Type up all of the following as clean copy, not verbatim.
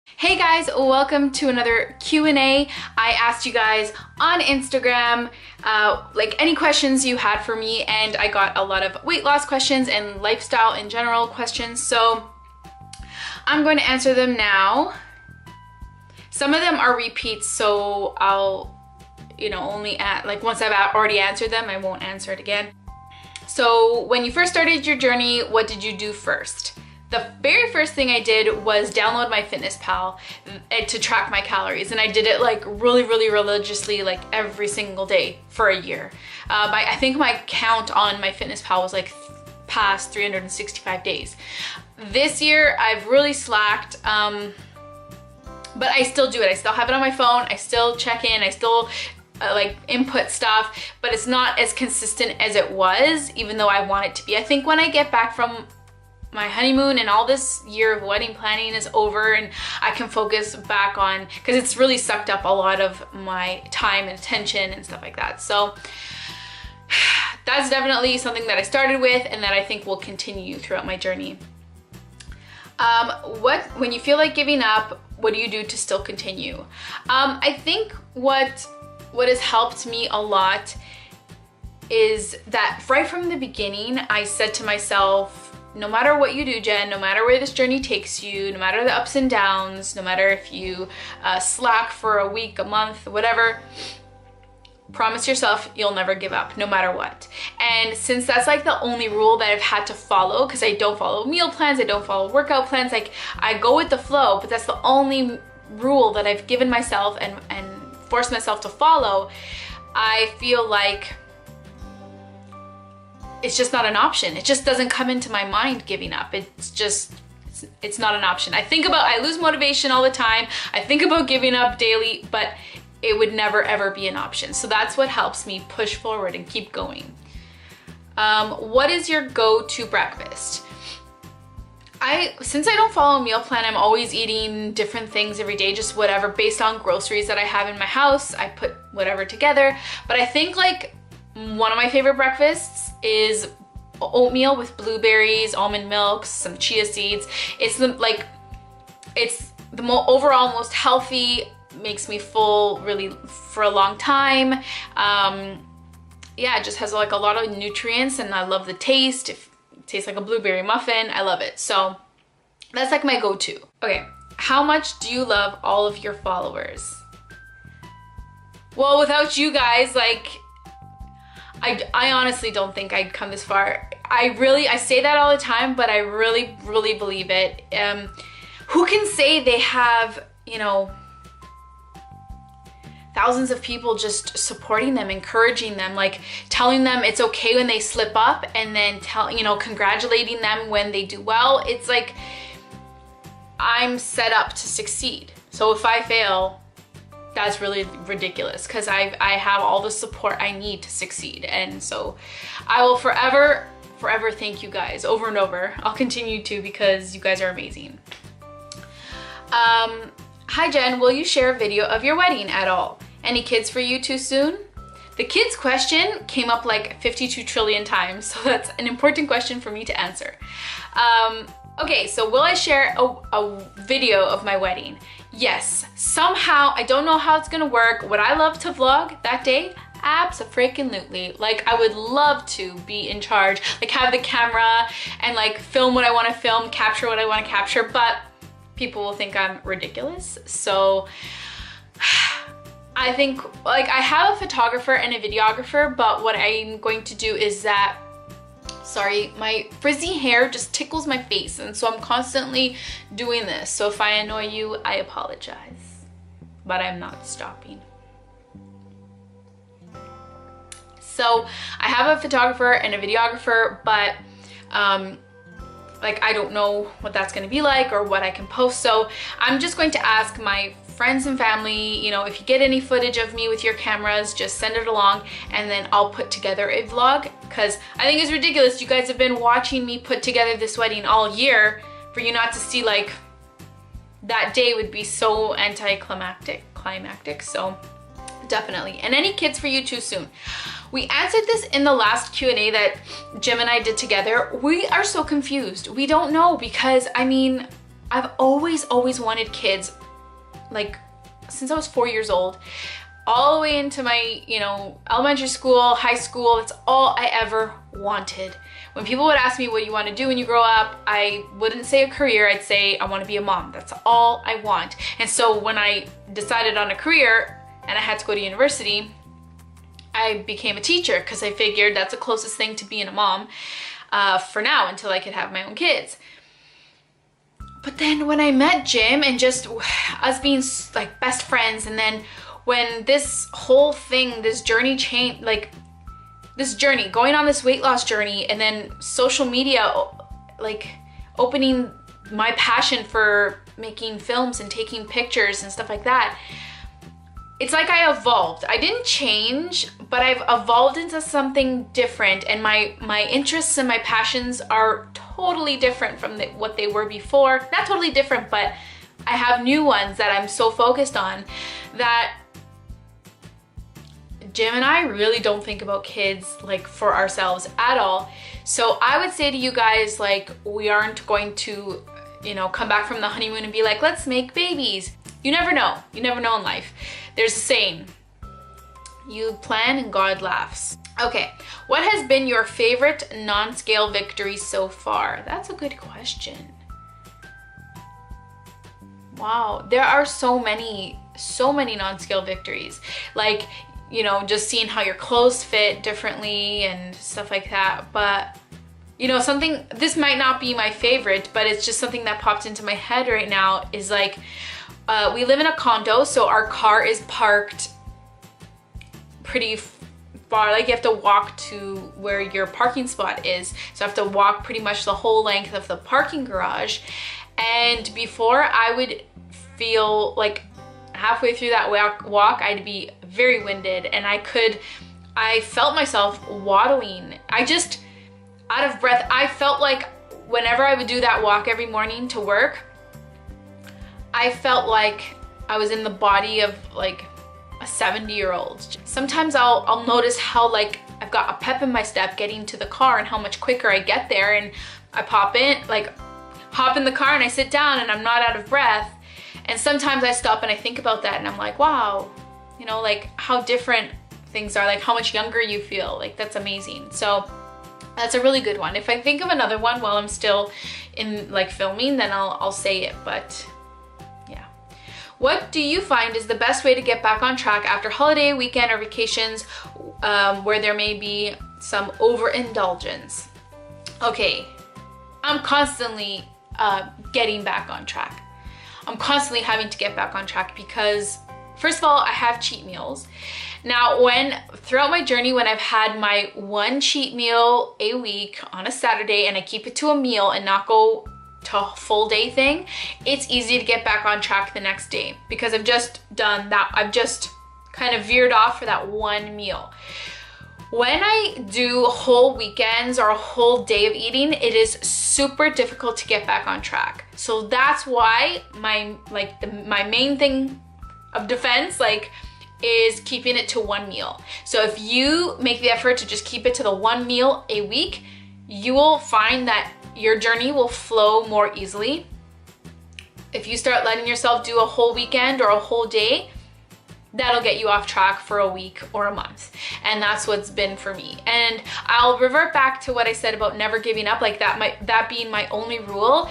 Hey guys, welcome to another Q&A. I asked you guys on Instagram like any questions you had for me, and I got a lot of weight loss questions and lifestyle in general questions, so I'm going to answer them now. Some of them are repeats, so I'll only add, like, once I've already answered them, I won't answer it again. So when you first started your journey, what did you do first? The very first thing I did was download MyFitnessPal to track my calories, and I did it like really religiously, like every single day for a year. I think my count on MyFitnessPal was like past 365 days. This year I've really slacked, but I still do it. I still have it on my phone. I still check in. I still like input stuff, but it's not as consistent as it was, even though I want it to be. I think when I get back from my honeymoon and all this year of wedding planning is over and I can focus back on, because it's really sucked up a lot of my time and attention and stuff like that. So that's definitely something that I started with and that I think will continue throughout my journey. When you feel like giving up, what do you do to still continue? I think what has helped me a lot is that right from the beginning, I said to myself, no matter what you do, Jen, no matter where this journey takes you, no matter the ups and downs, no matter if you slack for a week, a month, whatever, promise yourself you'll never give up, no matter what. And since that's like the only rule that I've had to follow, because I don't follow meal plans, I don't follow workout plans, like I go with the flow, but that's the only rule that I've given myself and forced myself to follow, I feel like it's just not an option. It just doesn't come into my mind giving up. It's not an option. I lose motivation all the time. I think about giving up daily, but it would never ever be an option. So that's what helps me push forward and keep going. What is your go-to breakfast? Since I don't follow a meal plan, I'm always eating different things every day, just whatever, based on groceries that I have in my house. I put whatever together, but I think like one of my favorite breakfasts is oatmeal with blueberries, almond milk, some chia seeds. It's the overall most healthy, makes me full really for a long time. Yeah, it just has like a lot of nutrients and I love the taste. It tastes like a blueberry muffin. I love it. So that's like my go-to. Okay, how much do you love all of your followers? Well, without you guys, like, I honestly don't think I'd come this far. I say that all the time, but I really believe it. Who can say they have, thousands of people just supporting them, encouraging them, like telling them it's okay when they slip up, and then congratulating them when they do well. It's like I'm set up to succeed. So if I fail, that's really ridiculous, because I have all the support I need to succeed. And so I will forever thank you guys over and over. I'll continue to, because you guys are amazing. Hi Jen, will you share a video of your wedding at all? Any kids for you too soon? The kids question came up like 52 trillion times, so that's an important question for me to answer. Okay, so will I share a video of my wedding? Yes, somehow. I don't know how it's gonna work. Would I love to vlog that day? Abso-freaking-lutely. Like, I would love to be in charge, like have the camera and like film what I want to film, capture what I want to capture, but people will think I'm ridiculous. So I think, like, I have a photographer and a videographer, but what I'm going to do is that, sorry, my frizzy hair just tickles my face, and so I'm constantly doing this. So if I annoy you, I apologize, but I'm not stopping. So I have a photographer and a videographer, but like, I don't know what that's gonna be like or what I can post. So I'm just going to ask my friends and family, if you get any footage of me with your cameras, just send it along, and then I'll put together a vlog, because I think it's ridiculous. You guys have been watching me put together this wedding all year. For you not to see, like, that day would be so climactic. So definitely. And any kids for you too soon? We answered this in the last Q&A that Jim and I did together. We are so confused. We don't know, because I mean, I've always wanted kids, like since I was 4 years old, all the way into my, you know, elementary school, high school. It's all I ever wanted. When people would ask me what you want to do when you grow up, I wouldn't say a career, I'd say I want to be a mom. That's all I want. And so when I decided on a career and I had to go to university, I became a teacher because I figured that's the closest thing to being a mom for now, until I could have my own kids. But then when I met Jim and just us being like best friends, and then when this whole thing, this journey changed, like this journey, going on this weight loss journey, and then social media, like opening my passion for making films and taking pictures and stuff like that, it's like I evolved. I didn't change, but I've evolved into something different, and my interests and my passions are totally different from what they were before. Not totally different, but I have new ones that I'm so focused on that Jim and I really don't think about kids like for ourselves at all. So I would say to you guys, like, we aren't going to, you know, come back from the honeymoon and be like, let's make babies. You never know. You never know in life. There's a saying, you plan and God laughs. Okay, what has been your favorite non-scale victory so far? That's a good question. Wow, there are so many non-scale victories. Like, you know, just seeing how your clothes fit differently and stuff like that. But, you know, something, this might not be my favorite, but it's just something that popped into my head right now, is like, we live in a condo, so our car is parked pretty far. Like, you have to walk to where your parking spot is. So I have to walk pretty much the whole length of the parking garage. And before, I would feel like halfway through that walk, I'd be very winded, and I felt myself waddling. I just, out of breath. I felt like whenever I would do that walk every morning to work, I felt like I was in the body of like a 70-year-old. Sometimes I'll notice how like I've got a pep in my step getting to the car, and how much quicker I get there, and I hop in the car and I sit down and I'm not out of breath. And sometimes I stop and I think about that, and I'm like, wow, you know, like how different things are, like how much younger you feel. Like, that's amazing. So that's a really good one. If I think of another one while I'm still in like filming, then I'll say it. But yeah. What do you find is the best way to get back on track after holiday, weekend, or vacations where there may be some overindulgence? Okay, I'm constantly getting back on track. I'm constantly having to get back on track because, first of all, I have cheat meals. Now, throughout my journey, when I've had my one cheat meal a week on a Saturday, and I keep it to a meal and not go to a full day thing, it's easy to get back on track the next day, because I've just done that. I've just kind of veered off for that one meal. When I do whole weekends or a whole day of eating, it is super difficult to get back on track. So that's why my main thing of defense is keeping it to one meal. So if you make the effort to just keep it to the one meal a week, you will find that your journey will flow more easily. If you start letting yourself do a whole weekend or a whole day, that'll get you off track for a week or a month. And that's what's been for me. And I'll revert back to what I said about never giving up, like that being my only rule.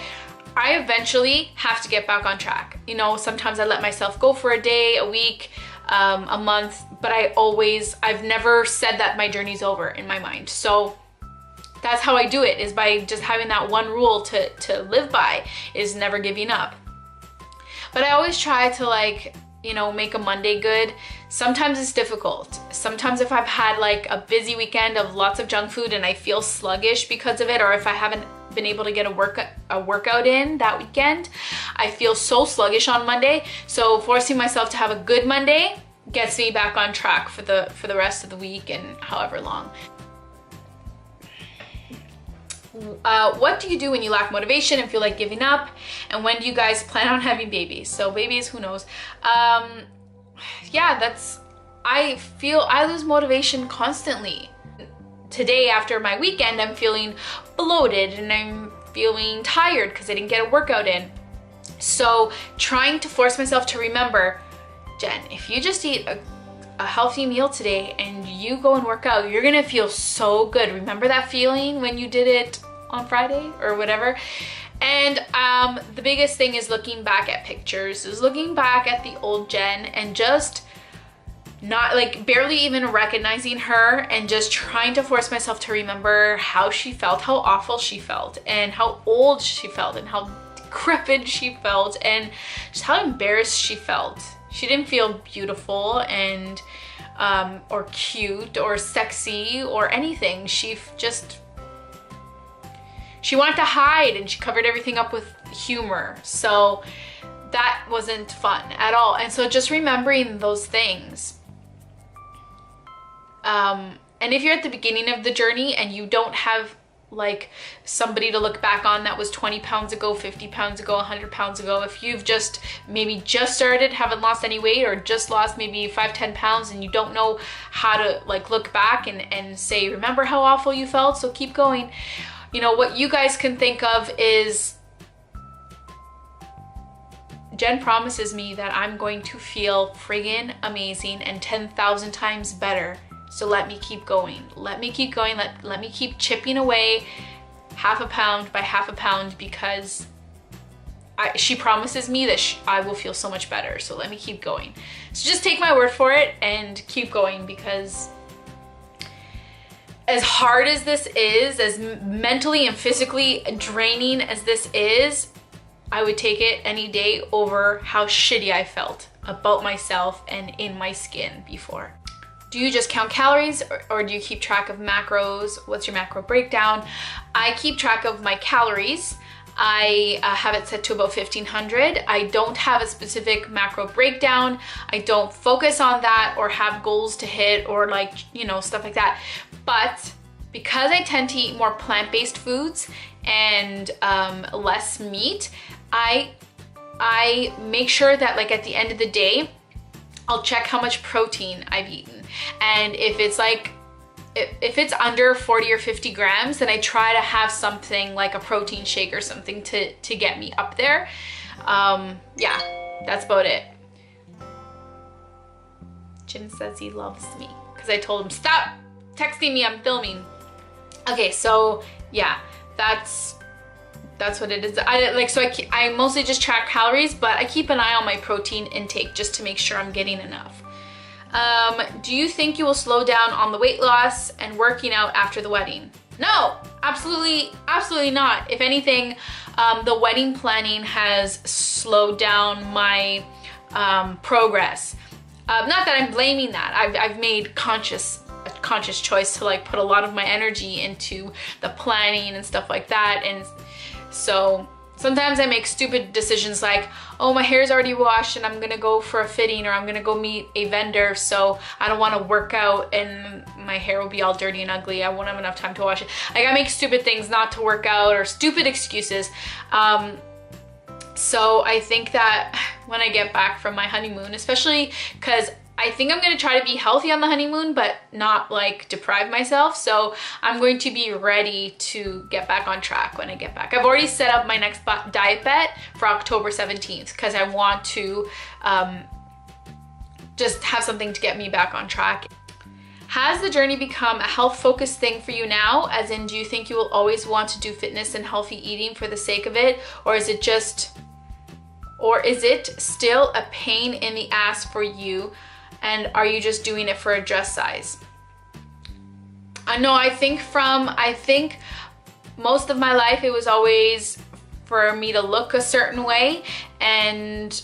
I eventually have to get back on track. You know, sometimes I let myself go for a day, a week, a month, but I've never said that my journey's over in my mind. So that's how I do it, is by just having that one rule to live by, is never giving up. But I always try to make a Monday good. Sometimes it's difficult. Sometimes if I've had a busy weekend of lots of junk food and I feel sluggish because of it, or if I haven't been able to get a workout in that weekend, I feel so sluggish on Monday. So forcing myself to have a good Monday gets me back on track for the rest of the week and however long. What do you do when you lack motivation and feel like giving up? And when do you guys plan on having babies? So babies, who knows? Yeah, I feel I lose motivation constantly. Today, after my weekend, I'm feeling bloated and I'm feeling tired because I didn't get a workout in. So trying to force myself to remember, Jen, if you just eat a healthy meal today and you go and work out, you're gonna feel so good. Remember that feeling when you did it on Friday or whatever? And the biggest thing is looking back at pictures, is looking back at the old Jen and just not like barely even recognizing her, and just trying to force myself to remember how she felt, how awful she felt, and how old she felt, and how decrepit she felt, and just how embarrassed she felt. She didn't feel beautiful and or cute or sexy or anything. She wanted to hide, and she covered everything up with humor. So that wasn't fun at all. And so just remembering those things. And if you're at the beginning of the journey and you don't have like somebody to look back on that was 20 pounds ago, 50 pounds ago, 100 pounds ago, if you've just maybe just started, haven't lost any weight, or just lost maybe 5-10 pounds, and you don't know how to like look back and say, remember how awful you felt, so keep going. You know, what you guys can think of is, Jen promises me that I'm going to feel friggin' amazing and 10,000 times better. So let me keep going. Let me keep going. Let me keep chipping away half a pound by half a pound, because she promises me that I will feel so much better. So let me keep going. So just take my word for it and keep going, because as hard as this is, as mentally and physically draining as this is, I would take it any day over how shitty I felt about myself and in my skin before. Do you just count calories, or do you keep track of macros? What's your macro breakdown? I keep track of my calories. I have it set to about 1,500. I don't have a specific macro breakdown. I don't focus on that or have goals to hit or like, you know, stuff like that. But because I tend to eat more plant-based foods and less meat, I make sure that like at the end of the day, I'll check how much protein I've eaten. And if it's like, if it's under 40 or 50 grams, then I try to have something like a protein shake or something to get me up there. Yeah, that's about it. Jim says he loves me because I told him, stop texting me, I'm filming. Okay, so yeah, that's what it is. I mostly just track calories, but I keep an eye on my protein intake just to make sure I'm getting enough. Do you think you will slow down on the weight loss and working out after the wedding? No, absolutely not. If anything, the wedding planning has slowed down my progress. Not that I'm blaming that. I've made a conscious choice to like put a lot of my energy into the planning and stuff like that. And so sometimes I make stupid decisions like, oh, my hair's already washed and I'm gonna go for a fitting, or I'm gonna go meet a vendor, so I don't wanna work out and my hair will be all dirty and ugly. I won't have enough time to wash it. Like, I make stupid things not to work out, or stupid excuses. So I think that when I get back from my honeymoon, especially because I think I'm gonna try to be healthy on the honeymoon, but not like deprive myself. So I'm going to be ready to get back on track when I get back. I've already set up my next diet bet for October 17th because I want to just have something to get me back on track. Has the journey become a health-focused thing for you now? As in, do you think you will always want to do fitness and healthy eating for the sake of it? Or is it still a pain in the ass for you? And are you just doing it for a dress size? I think most of my life it was always for me to look a certain way, and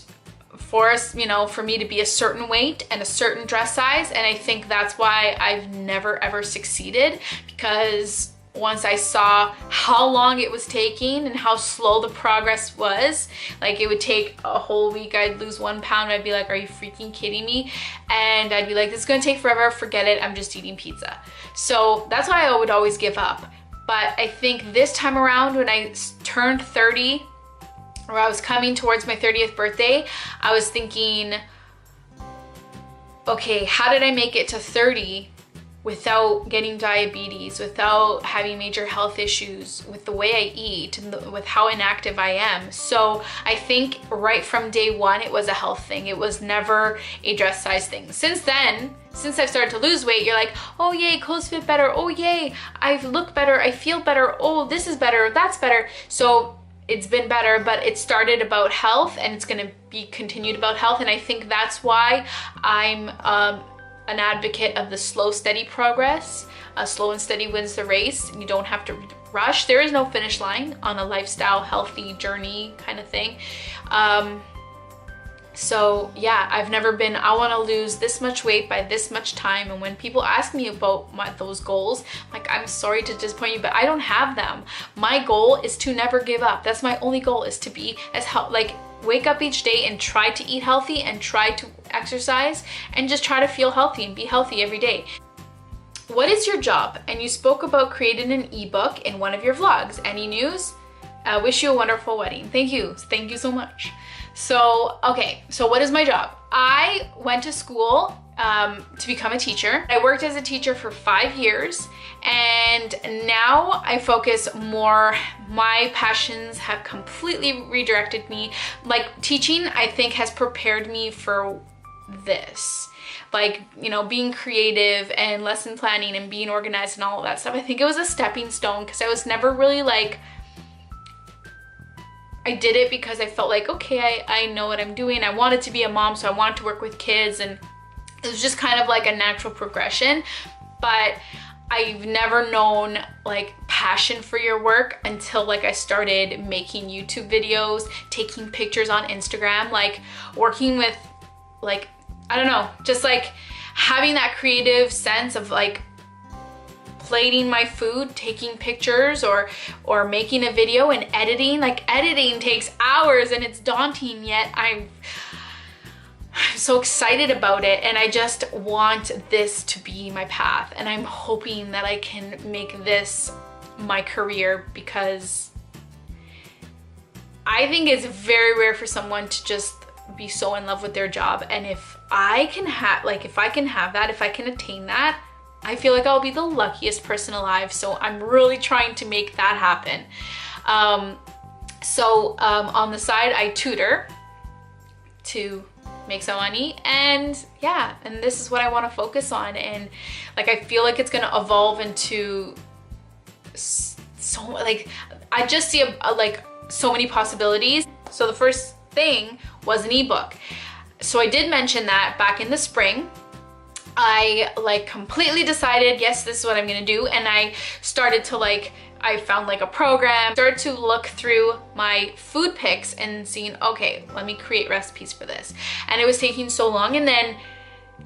for me to be a certain weight and a certain dress size. And I think that's why I've never ever succeeded, because once I saw how long it was taking and how slow the progress was, like it would take a whole week, I'd lose 1 pound, I'd be like, are you freaking kidding me? And I'd be like, this is gonna take forever, forget it, I'm just eating pizza. So that's why I would always give up. But I think this time around, when I turned 30, or I was coming towards my 30th birthday, I was thinking, okay, how did I make it to 30 without getting diabetes, without having major health issues, with the way I eat, and with how inactive I am. So I think right from day one, it was a health thing. It was never a dress size thing. Since then, since I've started to lose weight, you're like, oh yay, clothes fit better. Oh yay, I look better, I feel better. Oh, this is better, that's better. So it's been better, but it started about health and it's gonna be continued about health. And I think that's why I'm an advocate of the slow, steady progress. Slow and steady wins the race. You don't have to rush. There is no finish line on a lifestyle, healthy journey kind of thing. So yeah, I've never been, I want to lose this much weight by this much time. And when people ask me about those goals, like, I'm sorry to disappoint you, but I don't have them. My goal is to never give up. That's my only goal, is to be as wake up each day and try to eat healthy and try to exercise and just try to feel healthy and be healthy every day. What is your job? And you spoke about creating an ebook in one of your vlogs. Any news? Wish you a wonderful wedding. Thank you so much. So, okay, so what is my job? I went to school to become a teacher. I worked as a teacher for 5 years, and now I focus more, my passions have completely redirected me. Like, teaching, I think, has prepared me for this. Like, you know, being creative and lesson planning and being organized and all of that stuff. I think it was a stepping stone, because I was never really like, I did it because I felt like, okay, I know what I'm doing. I wanted to be a mom, so I wanted to work with kids, and it was just kind of like a natural progression. But I've never known like passion for your work until like I started making YouTube videos, taking pictures on Instagram, like working with, like, I don't know, just like having that creative sense of like plating my food, taking pictures, or making a video and editing. Like, editing takes hours and it's daunting, yet I'm so excited about it, and I just want this to be my path, and I'm hoping that I can make this my career, because I think it's very rare for someone to just be so in love with their job. And if I can have that, if I can attain that, I feel like I'll be the luckiest person alive. So I'm really trying to make that happen. On the side, I tutor to make some money, and yeah, and this is what I want to focus on. And like, I feel like it's gonna evolve into so, like, I just see like so many possibilities. So the first thing was an ebook. So I did mention that back in the spring. I like completely decided, yes, this is what I'm gonna do. And I started to I found like a program, started to look through my food pics and seeing, okay, let me create recipes for this. And it was taking so long. And then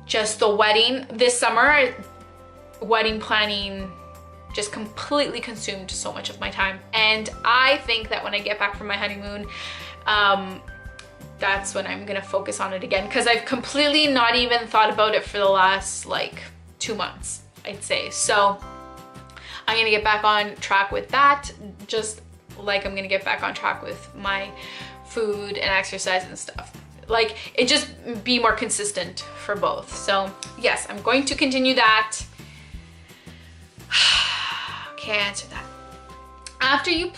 just the wedding this summer, wedding planning just completely consumed so much of my time. And I think that when I get back from my honeymoon, that's when I'm gonna focus on it again, because I've completely not even thought about it for the last like 2 months, I'd say. So I'm gonna get back on track with that, just like I'm gonna get back on track with my food and exercise and stuff. Like, it just be more consistent for both. So yes, I'm going to continue that. Okay, I answered that. After you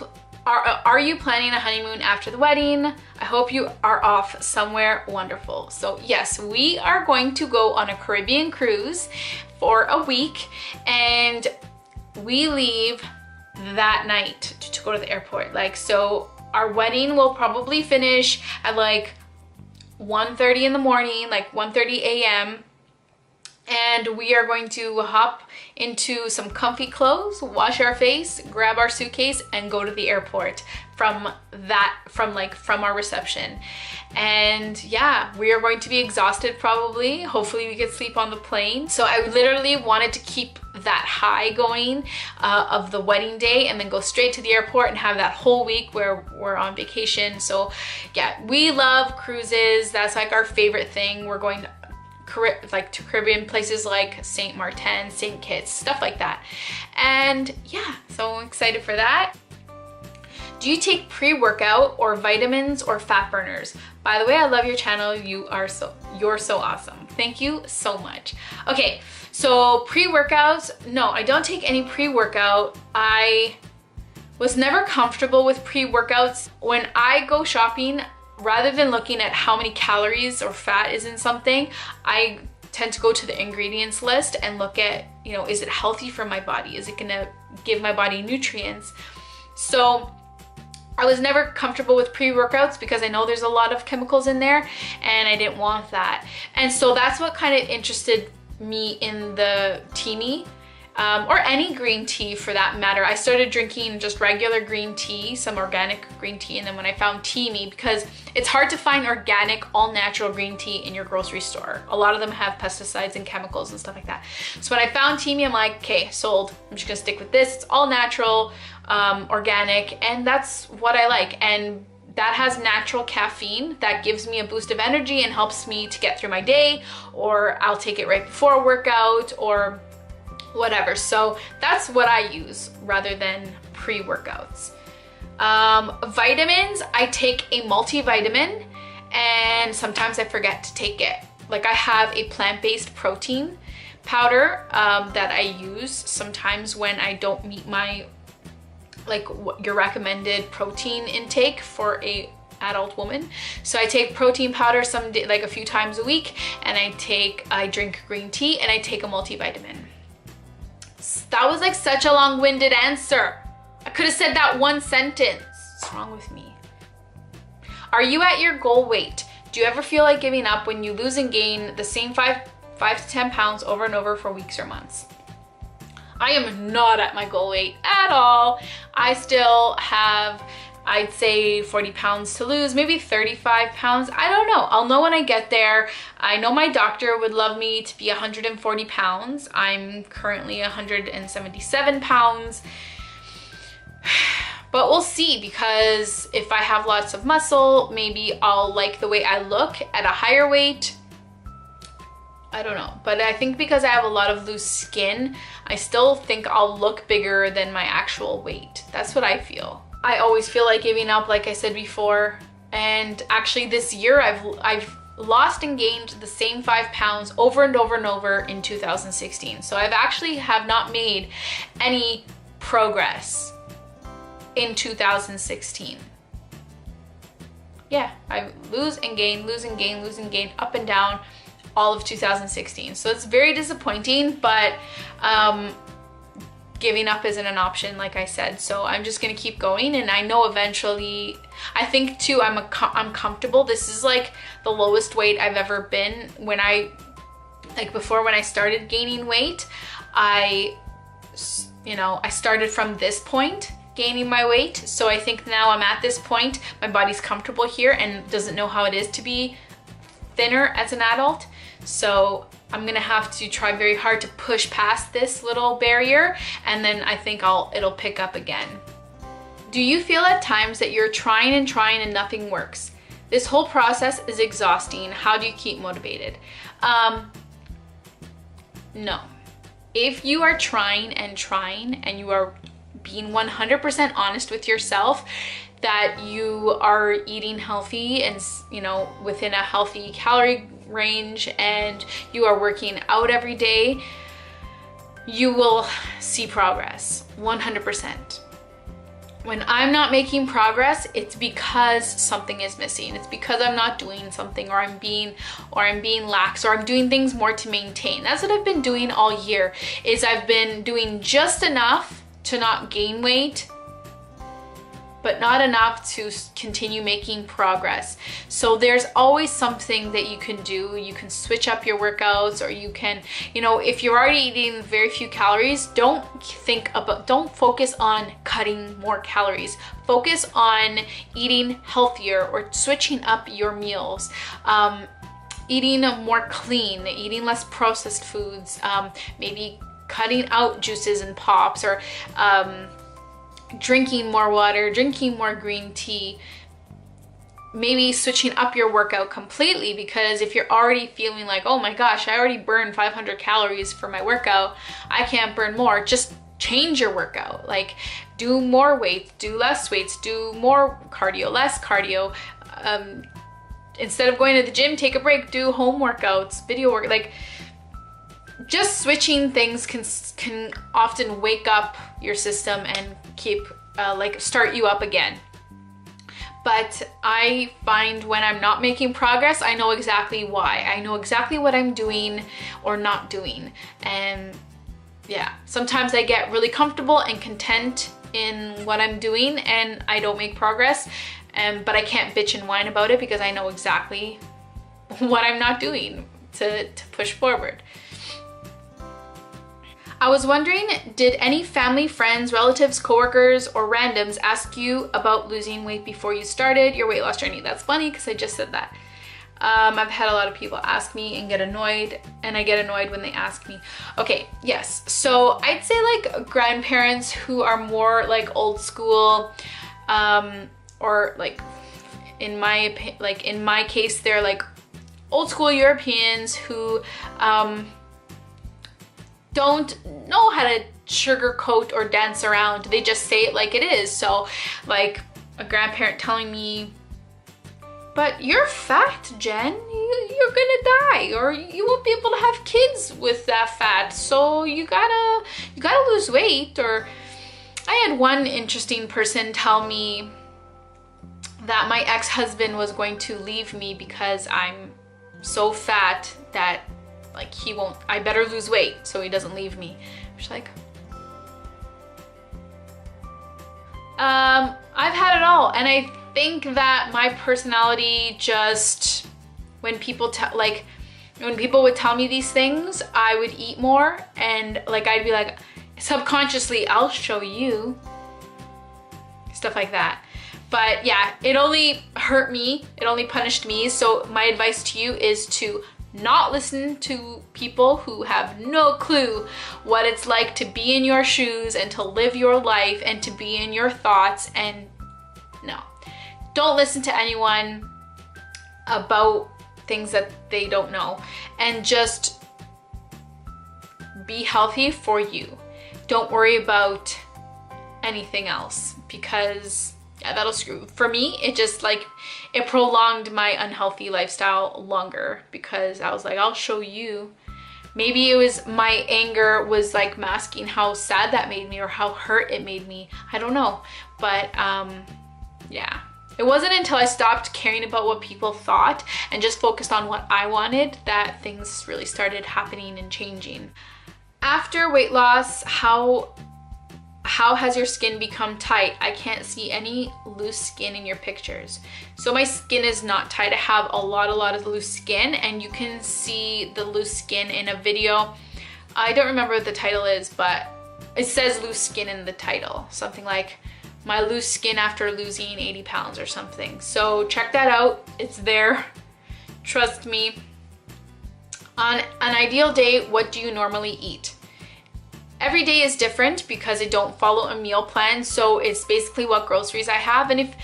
are you planning a honeymoon after the wedding? I hope you are off somewhere wonderful. So yes, we are going to go on a Caribbean cruise for a week, and we leave that night to go to the airport. Like, so our wedding will probably finish at like 1:30 in the morning, like 1:30 a.m. And we are going to hop into some comfy clothes, wash our face, grab our suitcase, and go to the airport from our reception. And yeah, we are going to be exhausted probably. Hopefully we get sleep on the plane. So I literally wanted to keep that high going of the wedding day, and then go straight to the airport and have that whole week where we're on vacation. So yeah, we love cruises. That's like our favorite thing. We're going to Caribbean places like St. Martin, St. Kitts, stuff like that. And yeah, so I'm excited for that. Do you take pre-workout or vitamins or fat burners? By the way, I love your channel. You're so awesome. Thank you so much. Okay, so pre-workouts, no, I don't take any pre-workout. I was never comfortable with pre-workouts. When I go shopping, rather than looking at how many calories or fat is in something, I tend to go to the ingredients list and look at, you know, is it healthy for my body? Is it gonna give my body nutrients? So I was never comfortable with pre-workouts because I know there's a lot of chemicals in there and I didn't want that. And so that's what kind of interested me in the Teami. Or any green tea for that matter. I started drinking just regular green tea, some organic green tea, and then when I found Teami, because it's hard to find organic, all natural green tea in your grocery store. A lot of them have pesticides and chemicals and stuff like that. So when I found Teami, I'm like, okay, sold. I'm just gonna stick with this. It's all natural, organic, and that's what I like. And that has natural caffeine that gives me a boost of energy and helps me to get through my day, or I'll take it right before a workout or whatever. So that's what I use rather than pre-workouts. Vitamins, I take a multivitamin and sometimes I forget to take it. Like I have a plant-based protein powder that I use sometimes when I don't meet my, like your recommended protein intake for a adult woman. So I take protein powder like a few times a week, and I drink green tea and I take a multivitamin. That was like such a long-winded answer. I could have said that one sentence. What's wrong with me? Are you at your goal weight? Do you ever feel like giving up when you lose and gain the same 5 to 10 pounds over and over for weeks or months? I am not at my goal weight at all. I still have, I'd say 40 pounds to lose, maybe 35 pounds. I don't know. I'll know when I get there. I know my doctor would love me to be 140 pounds. I'm currently 177 pounds. But we'll see, because if I have lots of muscle, maybe I'll like the way I look at a higher weight. I don't know. But I think because I have a lot of loose skin, I still think I'll look bigger than my actual weight. That's what I feel. I always feel like giving up, like I said before. And actually this year I've lost and gained the same 5 pounds over and over and over in 2016. So I've actually have not made any progress in 2016. Yeah, I lose and gain, lose and gain, lose and gain, up and down all of 2016. So it's very disappointing, but giving up isn't an option, like I said. So I'm just gonna keep going, and I know eventually, I think too, I'm comfortable. This is like the lowest weight I've ever been. When I, like before when I started gaining weight, I started from this point gaining my weight. So I think now I'm at this point, my body's comfortable here and doesn't know how it is to be thinner as an adult. So I'm gonna have to try very hard to push past this little barrier, and then I think it'll pick up again. Do you feel at times that you're trying and nothing works? This whole process is exhausting. How do you keep motivated? No. If you are trying and you are being 100% honest with yourself that you are eating healthy and, you know, within a healthy calorie range, and you are working out every day, you will see progress 100%. When I'm not making progress, it's because something is missing. It's because I'm not doing something, or I'm being lax, or I'm doing things more to maintain. That's what I've been doing all year, is I've been doing just enough to not gain weight, but not enough to continue making progress. So there's always something that you can do. You can switch up your workouts, or you can, you know, if you're already eating very few calories, don't focus on cutting more calories. Focus on eating healthier or switching up your meals. Eating more clean, eating less processed foods, maybe cutting out juices and pops, or drinking more water, drinking more green tea, maybe switching up your workout completely, because if you're already feeling like, oh my gosh, I already burned 500 calories for my workout, I can't burn more, just change your workout. Like do more weights, do less weights, do more cardio, less cardio. Instead of going to the gym, take a break, do home workouts, video work. Like just switching things can often wake up your system and keep like start you up again. But I find when I'm not making progress, I know exactly why. I know exactly what I'm doing or not doing. And yeah, sometimes I get really comfortable and content in what I'm doing and I don't make progress. But I can't bitch and whine about it because I know exactly what I'm not doing to push forward. I was wondering, did any family, friends, relatives, coworkers, or randoms ask you about losing weight before you started your weight loss journey? That's funny because I just said that. I've had a lot of people ask me and get annoyed, and I get annoyed when they ask me. Okay, yes. So I'd say like grandparents who are more like old school, or like in my case, they're like old school Europeans who don't know how to sugarcoat or dance around. They just say it like it is. So like a grandparent telling me, but you're fat, Jen, you're gonna die, or you won't be able to have kids with that fat, so you gotta lose weight. Or I had one interesting person tell me that my ex-husband was going to leave me because I'm so fat that like I better lose weight so he doesn't leave me. I'm just like, I've had it all, and I think that my personality just, when people would tell me these things, I would eat more, and like I'd be like, subconsciously, I'll show you, stuff like that. But yeah, it only hurt me, it only punished me. So my advice to you is to not listen to people who have no clue what it's like to be in your shoes and to live your life and to be in your thoughts. And no, don't listen to anyone about things that they don't know, and just be healthy for you. Don't worry about anything else, because yeah, that'll screw. For me, it just like, it prolonged my unhealthy lifestyle longer, because I was like, I'll show you. Maybe it was my anger was like masking how sad that made me or how hurt it made me. I don't know. But yeah, it wasn't until I stopped caring about what people thought and just focused on what I wanted that things really started happening and changing. After weight loss, how has your skin become tight? I can't see any loose skin in your pictures. So my skin is not tight. I have a lot of loose skin, and you can see the loose skin in a video. I don't remember what the title is, but it says loose skin in the title. Something like my loose skin after losing 80 pounds or something. So check that out. It's there. Trust me. On an ideal day, what do you normally eat? Every day is different because I don't follow a meal plan, so it's basically what groceries I have. And if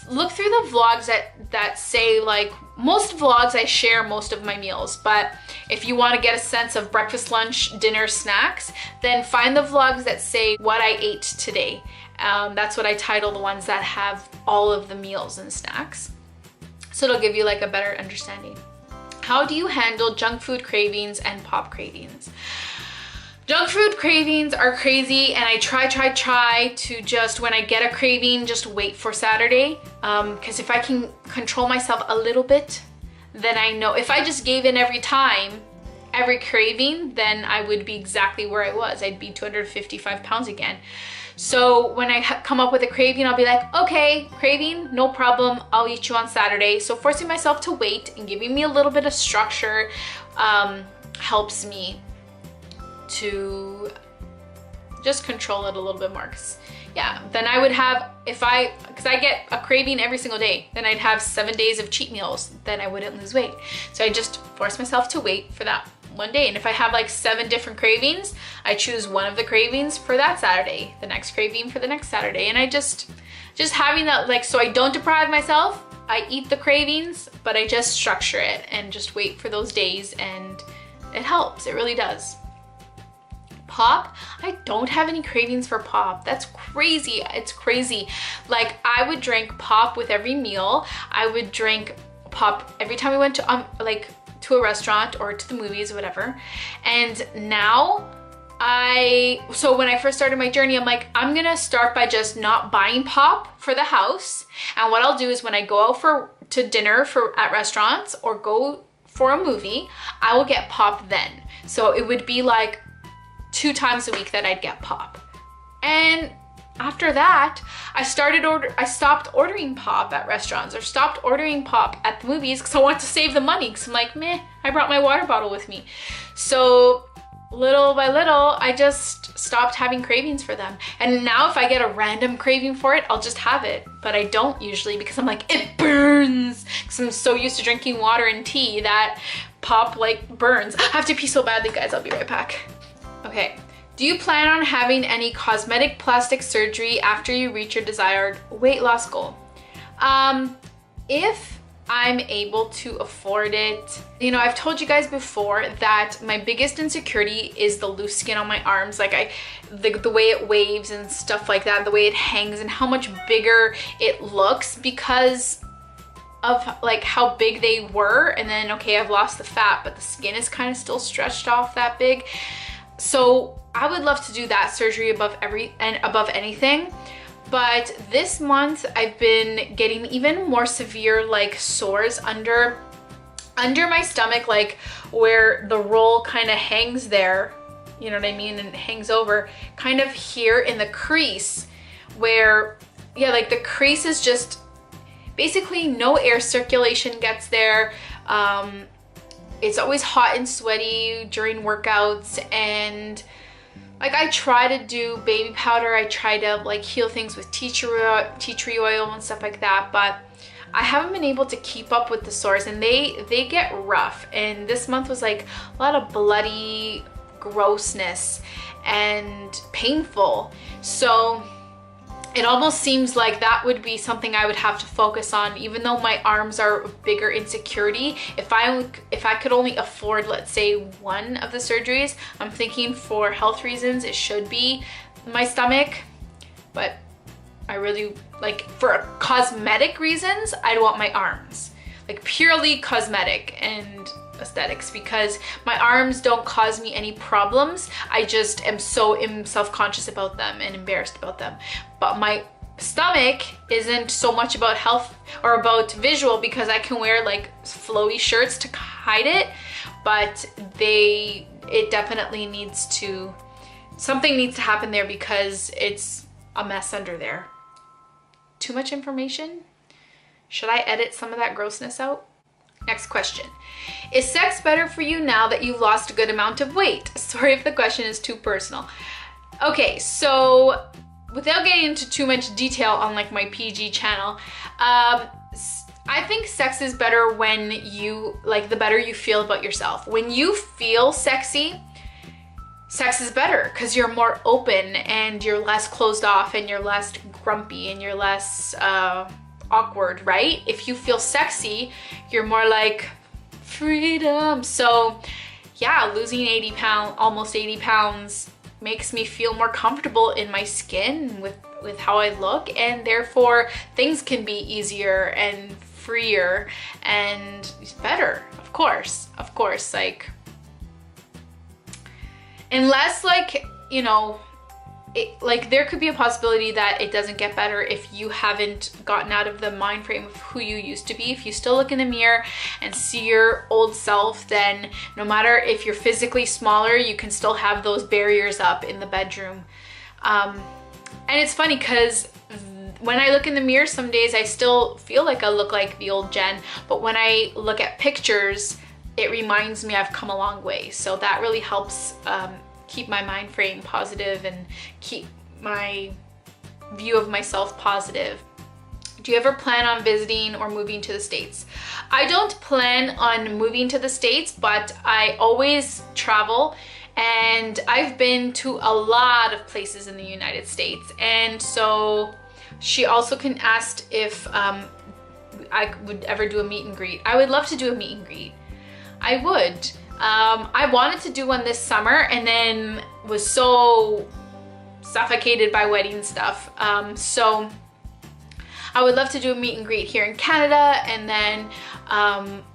look through the vlogs that say, like, most vlogs I share most of my meals, but if you want to get a sense of breakfast, lunch, dinner, snacks, then find the vlogs that say what I ate today. That's what I title the ones that have all of the meals and snacks. So it'll give you like a better understanding. How do you handle junk food cravings and pop cravings? Junk food cravings are crazy, and I try to just, when I get a craving, just wait for Saturday. Because if I can control myself a little bit, then I know if I just gave in every time, every craving, then I would be exactly where I was. I'd be 255 pounds again. So when I come up with a craving, I'll be like, okay, craving, no problem, I'll eat you on Saturday. So forcing myself to wait and giving me a little bit of structure helps me to just control it a little bit more. 'Cause, yeah, then I would have, because I get a craving every single day, then I'd have 7 days of cheat meals, then I wouldn't lose weight. So I just force myself to wait for that one day. And if I have like 7 different cravings, I choose one of the cravings for that Saturday, the next craving for the next Saturday. And I just having that, like, so I don't deprive myself, I eat the cravings, but I just structure it and just wait for those days, and it helps, it really does. pop, I don't have any cravings for pop. That's crazy. It's crazy. Like, I would drink pop with every meal. I would drink pop every time we went to like to a restaurant or to the movies or whatever. And now so when I first started my journey, I'm like, I'm gonna start by just not buying pop for the house. And what I'll do is when I go out to dinner at restaurants or go for a movie, I will get pop then. So it would be like 2 times a week that I'd get pop. And after that, I stopped ordering pop at restaurants or stopped ordering pop at the movies because I want to save the money, because I'm like, meh, I brought my water bottle with me. So little by little, I just stopped having cravings for them. And now if I get a random craving for it, I'll just have it. But I don't usually, because I'm like, it burns. Because I'm so used to drinking water and tea that pop like burns. I have to pee so badly, guys. I'll be right back. Okay. Do you plan on having any cosmetic plastic surgery after you reach your desired weight loss goal? If I'm able to afford it. You know, I've told you guys before that my biggest insecurity is the loose skin on my arms. Like the way it waves and stuff like that, the way it hangs and how much bigger it looks because of like how big they were. And then, okay, I've lost the fat, but the skin is kind of still stretched off that big. So I would love to do that surgery above anything. But this month I've been getting even more severe like sores under my stomach, like where the roll kind of hangs there, you know what I mean, and it hangs over kind of here in the crease where, yeah, like the crease is just basically no air circulation gets there. It's always hot and sweaty during workouts, and like I try to do baby powder, I try to like heal things with tea tree oil and stuff like that, but I haven't been able to keep up with the sores, and they get rough. And this month was like a lot of bloody grossness and painful. So it almost seems like that would be something I would have to focus on, even though my arms are a bigger insecurity. If I could only afford, let's say, one of the surgeries, I'm thinking for health reasons it should be my stomach. But I really, like, for cosmetic reasons, I'd want my arms. Like purely cosmetic and aesthetics, because my arms don't cause me any problems. I just am self-conscious about them and embarrassed about them. But my stomach isn't so much about health or about visual, because I can wear like flowy shirts to hide it, but it definitely needs to, something needs to happen there because it's a mess under there. Too much information? Should I edit some of that grossness out? Next question. Is sex better for you now that you've lost a good amount of weight? Sorry if the question is too personal. Okay, so without getting into too much detail on like my PG channel, I think sex is better when you, like, the better you feel about yourself. When you feel sexy, sex is better because you're more open and you're less closed off and you're less grumpy and you're less awkward, right? If you feel sexy, you're more like freedom. So yeah, losing 80 pounds, almost 80 pounds makes me feel more comfortable in my skin with how I look, and therefore things can be easier and freer and better, of course, like, unless, like, you know, like there could be a possibility that it doesn't get better if you haven't gotten out of the mind frame of who you used to be. If you still look in the mirror and see your old self, then no matter if you're physically smaller, you can still have those barriers up in the bedroom. And it's funny because when I look in the mirror, some days I still feel like I look like the old Jen, but when I look at pictures, it reminds me I've come a long way. So that really helps keep my mind frame positive and keep my view of myself positive. Do you ever plan on visiting or moving to the States? I don't plan on moving to the States, but I always travel, and I've been to a lot of places in the United States. And so she also asked if I would ever do a meet and greet. I would love to do a meet and greet. I would. I wanted to do one this summer, and then was so suffocated by wedding stuff. So I would love to do a meet and greet here in Canada, and then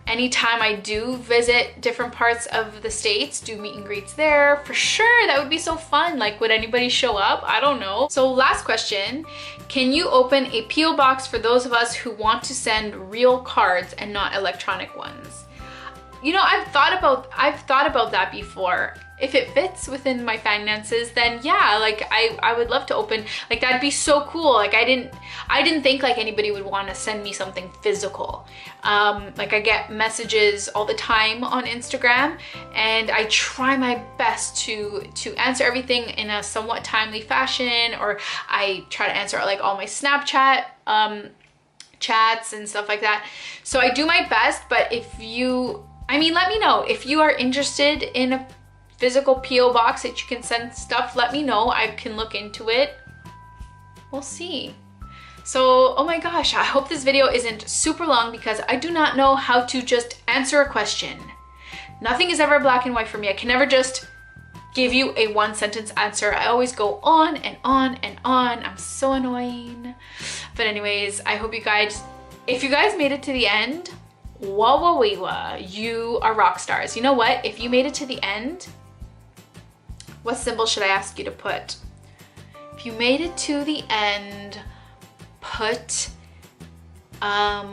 anytime I do visit different parts of the States, do meet and greets there for sure. That would be so fun. Like, would anybody show up? I don't know. So last question, can you open a PO box for those of us who want to send real cards and not electronic ones? You know, I've thought about that before. If it fits within my finances, then yeah, like I would love to open, like that'd be so cool. Like I didn't think like anybody would want to send me something physical. Like I get messages all the time on Instagram, and I try my best to answer everything in a somewhat timely fashion, or I try to answer like all my Snapchat chats and stuff like that. So I do my best, but if you, I mean, let me know if you are interested in a physical PO box that you can send stuff. Let me know. I can look into it. We'll see. So, oh my gosh, I hope this video isn't super long because I do not know how to just answer a question. Nothing is ever black and white for me. I can never just give you a one sentence answer. I always go on and on and on. I'm so annoying. But anyways, I hope you guys, if you guys made it to the end, wah, you are rock stars. You know what? If you made it to the end, what symbol should I ask you to put? If you made it to the end, put a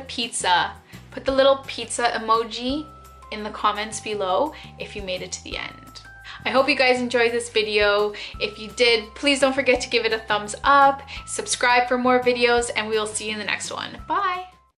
pizza. Put the little pizza emoji in the comments below if you made it to the end. I hope you guys enjoyed this video. If you did, please don't forget to give it a thumbs up, subscribe for more videos, and we will see you in the next one. Bye!